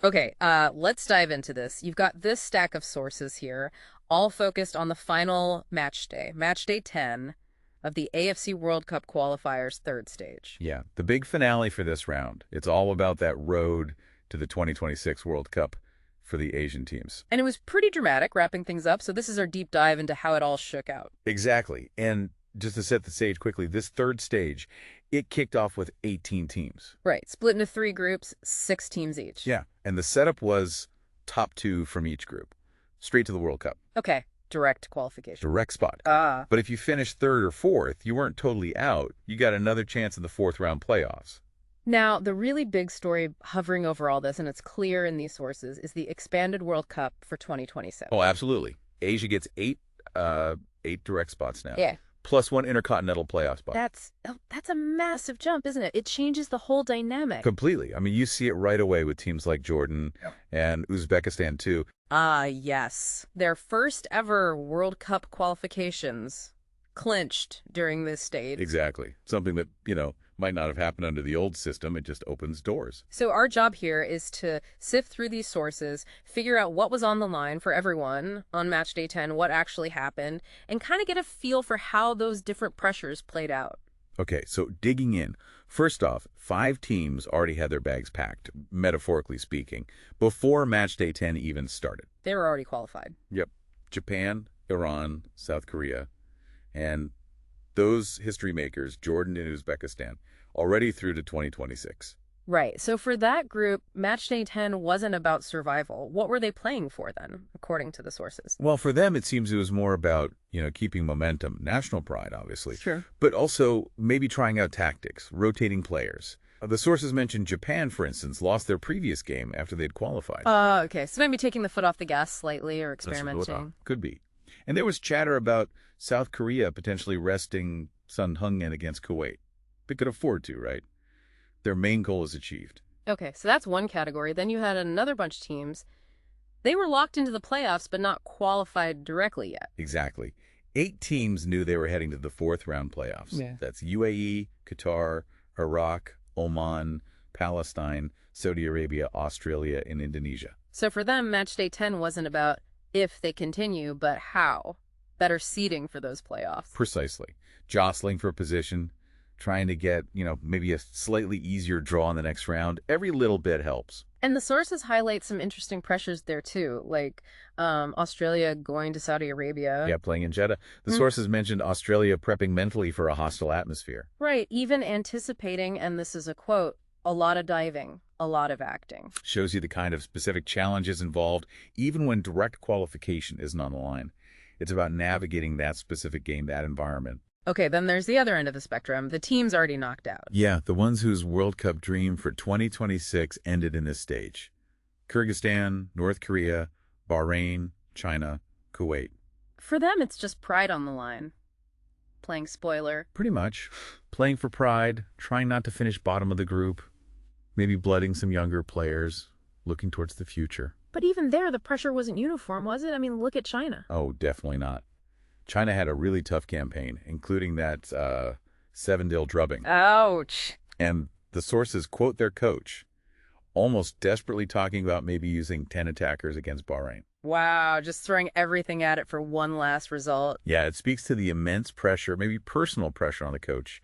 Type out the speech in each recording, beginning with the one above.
Okay, let's dive into this. You've got this stack of sources here, all focused on the final match day 10 of the AFC World Cup qualifiers third stage. Yeah, the big finale for this round. It's all about that road to the 2026 World Cup for the Asian teams. And it was pretty dramatic wrapping things up, so this is our deep dive into how it all shook out. Exactly. And just to set the stage quickly, this third stage, it kicked off with 18 teams. Right, split into three groups, 6 teams each. Yeah, and the setup was top two from each group, straight to the World Cup. Okay, direct qualification. Direct spot. Ah. But if you finished third or fourth, you weren't totally out. You got another chance in the fourth round playoffs. Now, the really big story hovering over all this, and it's clear in these sources, is the expanded World Cup for 2027. Oh, absolutely. Asia gets eight direct spots now. Yeah. Plus one intercontinental playoff spot. That's a massive jump, isn't it? It changes the whole dynamic. Completely. I mean, you see it right away with teams like Jordan and Uzbekistan, too. Ah, yes. Their first ever World Cup qualifications clinched during this stage. Exactly. Something that, might not have happened under the old system. It just opens doors. So our job here is to sift through these sources, figure out what was on the line for everyone on match day 10, what actually happened, and kind of get a feel for how those different pressures played out. Okay, so digging in. First off, 5 teams already had their bags packed, metaphorically speaking, before match day 10 even started. They were already qualified. Yep. Japan, Iran, South Korea, and those history makers, Jordan and Uzbekistan, already through to 2026. Right. So for that group, match day 10 wasn't about survival. What were they playing for then, according to the sources? Well, for them, it seems it was more about, keeping momentum, national pride, obviously. Sure. But also maybe trying out tactics, rotating players. The sources mentioned Japan, for instance, lost their previous game after they'd qualified. Okay. So maybe taking the foot off the gas slightly or experimenting. Could be. And there was chatter about South Korea potentially resting Sun Heung-min against Kuwait. They could afford to, right? Their main goal is achieved. Okay, so that's one category. Then you had another bunch of teams. They were locked into the playoffs, but not qualified directly yet. Exactly. 8 teams knew they were heading to the fourth round playoffs. Yeah. That's UAE, Qatar, Iraq, Oman, Palestine, Saudi Arabia, Australia, and Indonesia. So for them, match day 10 wasn't about if they continue, but how. Better seeding for those playoffs. Precisely. Jostling for position, trying to get, maybe a slightly easier draw in the next round. Every little bit helps. And the sources highlight some interesting pressures there, too, like Australia going to Saudi Arabia. Yeah, playing in Jeddah. The sources mentioned Australia prepping mentally for a hostile atmosphere. Right, even anticipating, and this is a quote, a lot of diving, a lot of acting. Shows you the kind of specific challenges involved, even when direct qualification isn't on the line. It's about navigating that specific game, that environment. Okay, then there's the other end of the spectrum. The team's already knocked out. Yeah, the ones whose World Cup dream for 2026 ended in this stage. Kyrgyzstan, North Korea, Bahrain, China, Kuwait. For them, it's just pride on the line. Playing spoiler. Pretty much. Playing for pride, trying not to finish bottom of the group, maybe blooding some younger players, looking towards the future. But even there, the pressure wasn't uniform, was it? I mean, look at China. Oh, definitely not. China had a really tough campaign, including that 7-0 drubbing. Ouch. And the sources quote their coach, almost desperately talking about maybe using 10 attackers against Bahrain. Wow, just throwing everything at it for one last result. Yeah, it speaks to the immense pressure, maybe personal pressure on the coach,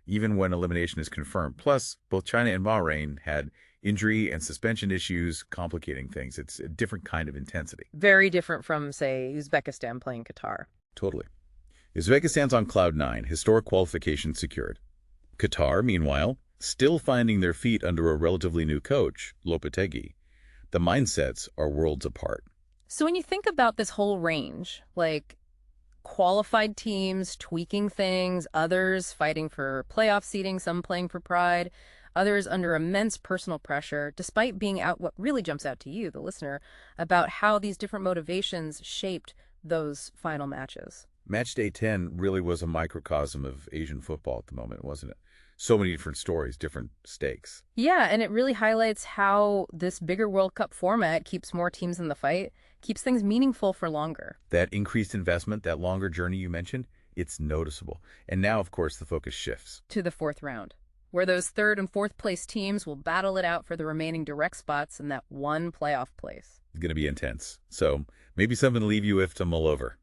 even when elimination is confirmed. Plus, both China and Bahrain had injury and suspension issues complicating things. It's a different kind of intensity. Very different from, say, Uzbekistan playing Qatar. Totally. Uzbekistan's on cloud 9, historic qualification secured. Qatar, meanwhile, still finding their feet under a relatively new coach, Lopetegui. The mindsets are worlds apart. So when you think about this whole range, like qualified teams tweaking things, others fighting for playoff seeding, some playing for pride, others under immense personal pressure, despite being out, what really jumps out to you, the listener, about how these different motivations shaped those final matches. Match day 10 really was a microcosm of Asian football at the moment, wasn't it? So many different stories, different stakes. Yeah, and it really highlights how this bigger World Cup format keeps more teams in the fight, keeps things meaningful for longer. That increased investment, that longer journey you mentioned, it's noticeable. And now, of course, the focus shifts. To the fourth round. where those third and fourth place teams will battle it out for the remaining direct spots in that one playoff place. It's going to be intense. So maybe something to leave you with to mull over.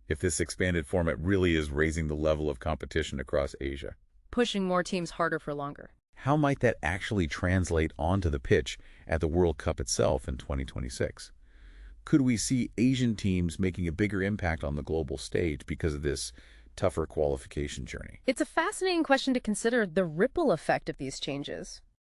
If this expanded format really is raising the level of competition across Asia. Pushing more teams harder for longer. How might that actually translate onto the pitch at the World Cup itself in 2026? Could we see Asian teams making a bigger impact on the global stage because of this tougher qualification journey? It's a fascinating question to consider the ripple effect of these changes.